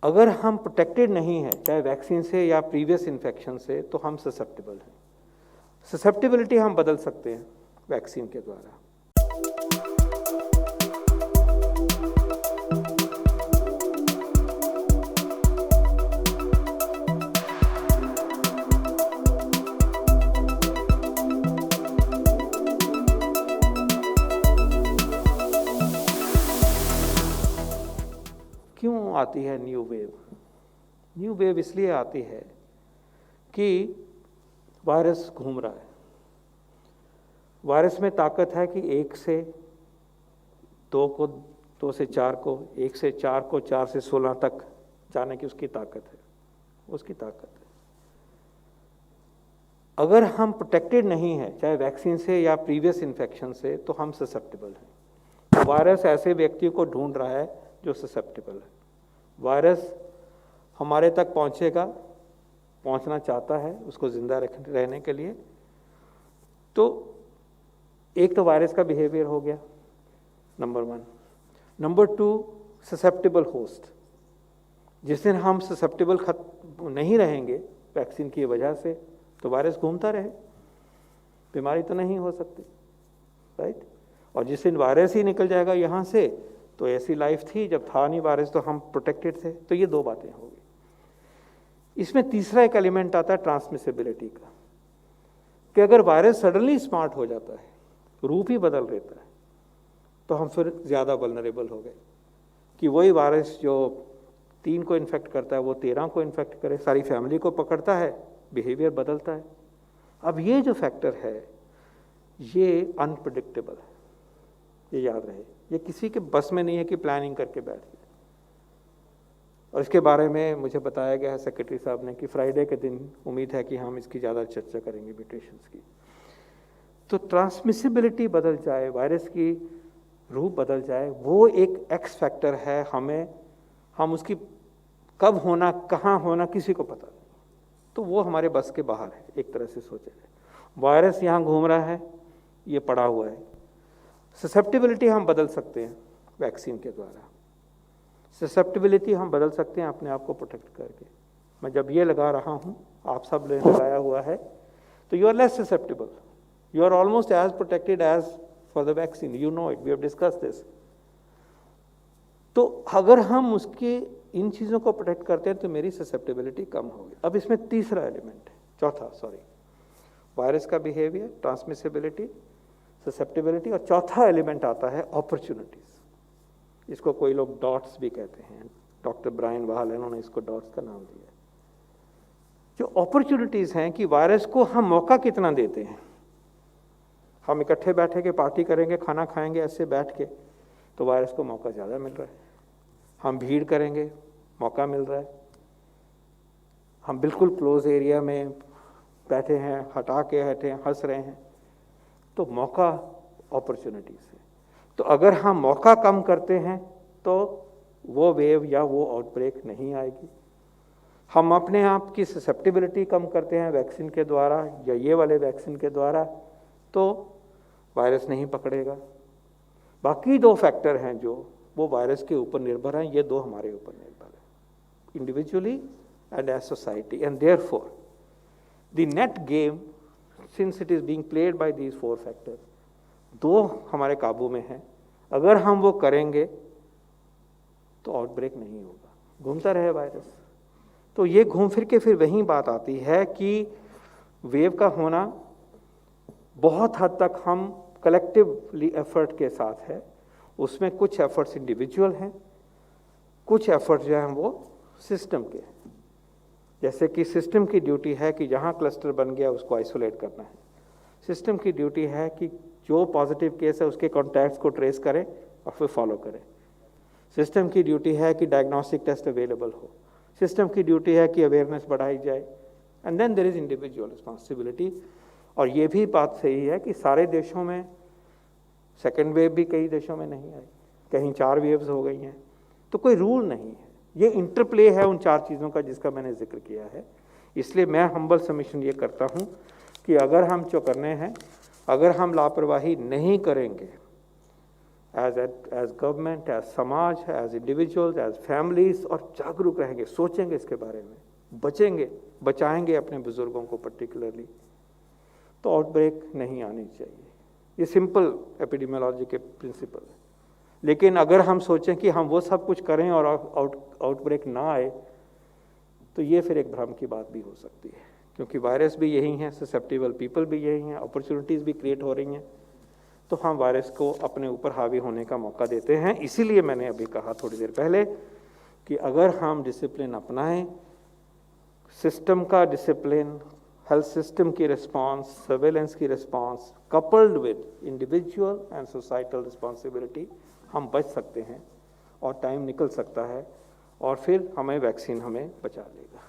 अगर हम प्रोटेक्टेड नहीं हैं, चाहे वैक्सीन से या प्रीवियस इन्फेक्शन से, तो हम ससेप्टेबल हैं। ससेप्टेबिलिटी हम बदल सकते हैं वैक्सीन के द्वारा। क्यों आती है न्यू वेव? न्यू वेव इसलिए आती है कि वायरस घूम रहा है। वायरस में ताकत है कि 1 से 2 को, 2 से 4 को, 1 से 4 को, 4 से 16 तक जाने की उसकी ताकत है, उसकी ताकत है। अगर हम प्रोटेक्टेड नहीं हैं, चाहे वैक्सीन से या प्रीवियस इन्फेक्शन से, तो हम ससेप्टेबल हैं। वायरस ऐसे व्यक्ति को ढूंढ रहा है जो ससेप्टेबल है। वायरस हमारे तक पहुंचेगा, पहुंचना चाहता है उसको जिंदा रहने के लिए। तो एक तो वायरस का बिहेवियर हो गया, नंबर 1। Number 2, susceptible host. जिस दिन हम ससेप्टेबल नहीं रहेंगे वैक्सीन की वजह से, तो वायरस घूमता रहे, बीमारी तो नहीं हो सकती, राइट। और जिस दिन वायरस ही निकल जाएगा यहाँ से, तो ऐसी लाइफ थी जब था नहीं वायरस तो हम प्रोटेक्टेड थे। तो ये 2 बातें हो गई। इसमें तीसरा एक एलिमेंट आता है ट्रांसमिसिबिलिटी का, कि अगर वायरस सडनली स्मार्ट हो जाता है, रूप ही बदल देता है, तो हम फिर ज़्यादा वल्नरेबल हो गए कि वही वायरस जो 3 को इन्फेक्ट करता है वो 13 को इन्फेक्ट करे, सारी फैमिली को पकड़ता है, बिहेवियर बदलता है। अब ये जो फैक्टर है ये अनप्रेडिक्टेबल है, ये याद रहे। ये किसी के बस में नहीं है कि प्लानिंग करके बैठ जाए। और इसके बारे में मुझे बताया गया है सेक्रेटरी साहब ने कि फ्राइडे के दिन उम्मीद है कि हम इसकी ज़्यादा चर्चा करेंगे म्यूटेशंस की। तो ट्रांसमिसिबिलिटी बदल जाए, वायरस की रूप बदल जाए, वो एक एक्स फैक्टर है। हम उसकी कब होना, कहाँ होना, किसी को पता नहीं। तो वो हमारे बस के बाहर है, एक तरह से सोचा जाए। वायरस यहाँ घूम रहा है, ये पड़ा हुआ है। ससेप्टेबिलिटी हम बदल सकते हैं वैक्सीन के द्वारा। ससेप्टेबिलिटी हम बदल सकते हैं अपने आप को प्रोटेक्ट करके। मैं जब ये लगा रहा हूँ, आप सब ने लगाया हुआ है, तो you are less susceptible, you are almost as protected as for the vaccine, you know it, we have discussed this. तो अगर हम उसके इन चीज़ों को प्रोटेक्ट करते हैं तो मेरी ससेप्टेबिलिटी कम होगी। अब इसमें तीसरा एलिमेंट है, वायरस का बिहेवियर, ट्रांसमिसिबिलिटी, ससेप्टेबिलिटी, और चौथा एलिमेंट आता है अपॉर्चुनिटीज। इसको कोई लोग डॉट्स भी कहते हैं, डॉक्टर ब्रायन वाहल इन्होंने इसको डॉट्स का नाम दिया। जो अपॉर्चुनिटीज हैं कि वायरस को हम मौका कितना देते हैं। हम इकट्ठे बैठे के पार्टी करेंगे, खाना खाएंगे ऐसे बैठ के, तो वायरस को मौका ज़्यादा मिल रहा है। हम भीड़ करेंगे, मौका मिल रहा है। हम बिल्कुल क्लोज एरिया में बैठे हैं, हटा के हटे हंस रहे हैं, तो मौका अपॉर्चुनिटीज है। तो अगर हम मौका कम करते हैं तो वो वेव या वो आउटब्रेक नहीं आएगी। हम अपने आप की ससेप्टेबिलिटी कम करते हैं वैक्सीन के द्वारा या ये वाले वैक्सीन के द्वारा, तो वायरस नहीं पकड़ेगा। बाकी 2 फैक्टर हैं जो वो वायरस के ऊपर निर्भर हैं, ये 2 हमारे ऊपर निर्भर है, individually and as society. And therefore the net game, since it is being played by these 4 factors, 2 हमारे काबू में हैं। अगर हम वो करेंगे तो आउटब्रेक नहीं होगा, घूमता रहे वायरस। तो ये घूम फिर के फिर वही बात आती है कि वेव का होना बहुत हद तक हम कलेक्टिवली एफर्ट के साथ है। उसमें कुछ एफर्ट्स इंडिविजुअल हैं, कुछ एफर्ट्स जो हैं वो सिस्टम के हैं। जैसे कि सिस्टम की ड्यूटी है कि जहाँ क्लस्टर बन गया उसको आइसोलेट करना है। सिस्टम की ड्यूटी है कि जो पॉजिटिव केस है उसके कॉन्टैक्ट्स को ट्रेस करें और फिर फॉलो करें। सिस्टम की ड्यूटी है कि डायग्नोस्टिक टेस्ट अवेलेबल हो। सिस्टम की ड्यूटी है कि अवेयरनेस बढ़ाई जाए। And then there is individual responsibility. और ये भी बात सही है कि सारे देशों में सेकेंड वेव भी कई देशों में नहीं आई, कहीं 4 वेव्स हो गई हैं। तो कोई रूल नहीं है, ये इंटरप्ले है उन 4 चीज़ों का जिसका मैंने जिक्र किया है। इसलिए मैं हम्बल सबमिशन ये करता हूँ कि अगर हम जो करने हैं, अगर हम लापरवाही नहीं करेंगे एज गवर्नमेंट, एज समाज, एज इंडिविजुअल्स, एज फैमिलीज, और जागरूक रहेंगे, सोचेंगे इसके बारे में, बचेंगे, बचाएंगे अपने बुजुर्गों को पर्टिकुलरली, तो आउटब्रेक नहीं आनी चाहिए। ये सिंपल एपिडेमियोलॉजी के प्रिंसिपल है। लेकिन अगर हम सोचें कि हम वो सब कुछ करें और आउटब्रेक ना आए, तो ये फिर एक भ्रम की बात भी हो सकती है, क्योंकि वायरस भी यही हैं, ससेप्टेबल पीपल भी यही हैं, अपॉर्चुनिटीज़ भी क्रिएट हो रही हैं, तो हम वायरस को अपने ऊपर हावी होने का मौका देते हैं। इसीलिए मैंने अभी कहा थोड़ी देर पहले कि अगर हम डिसिप्लिन अपनाएं, सिस्टम का डिसिप्लिन, हेल्थ सिस्टम की रिस्पांस, सर्वेलेंस की response, coupled with individual and societal responsibility, हम बच सकते हैं और टाइम निकल सकता है, और फिर हमें वैक्सीन हमें बचा लेगा।